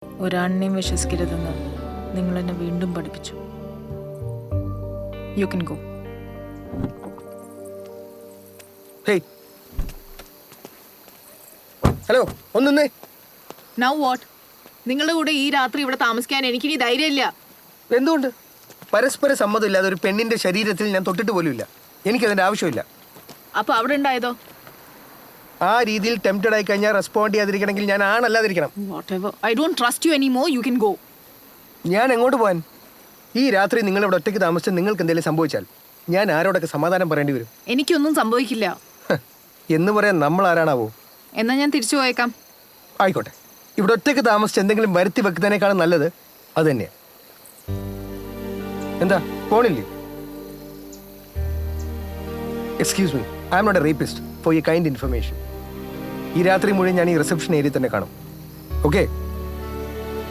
ഒരാണിനെയും വിശ്വസിക്കരുതെന്ന് നിങ്ങൾ എന്നെ വീണ്ടും പഠിപ്പിച്ചു. You can go. ഹലോ, ഒന്നേ. Now what? നിങ്ങളുടെ കൂടെ ഈ രാത്രി ഇവിടെ താമസിക്കാൻ എനിക്കിനി ധൈര്യമില്ല. എന്തുകൊണ്ട്? പരസ്പര സമ്മതമില്ലാതെ ഒരു പെണ്ണിന്റെ ശരീരത്തിൽ ഞാൻ തൊട്ടിട്ട് പോലുമില്ല. എനിക്കതിന്റെ ആവശ്യമില്ല. അപ്പൊ അവിടെ ഉണ്ടായതോ? ആ രീതിയിൽ ടെംപ്റ്റഡ് ആയി കഴിഞ്ഞാൽ റെസ്പോണ്ട് ചെയ്യാതിരിക്കണമെങ്കിൽ ഞാൻ ആണല്ലാതിരിക്കണം. I don't trust you anymore. You can go. ഞാൻ എങ്ങോട്ട് പോകാൻ? ഈ രാത്രി നിങ്ങൾ ഇവിടെ ഒറ്റയ്ക്ക് താമസിച്ച് നിങ്ങൾക്ക് എന്തെങ്കിലും സംഭവിച്ചാൽ ഞാൻ ആരോടൊക്കെ സമാധാനം പറയേണ്ടി വരും? എനിക്കൊന്നും സംഭവിക്കില്ല. എന്ന് പറയാൻ നമ്മൾ ആരാണാവോ? എന്നാ ഞാൻ തിരിച്ചു പോയേക്കാം. ആയിക്കോട്ടെ. ഇവിടെ ഒറ്റയ്ക്ക് താമസിച്ച് എന്തെങ്കിലും വരുത്തി വെക്കുന്നതിനേക്കാളും നല്ലത് അത് തന്നെയാണ്. എന്താ പോണില്ലേ? Excuse me, I am not a rapist. For your kind information. ഈ രാത്രി മുഴുവൻ ഞാൻ ഈ റിസപ്ഷൻ ഏരിയ തന്നെ കാണും. ഓക്കെ?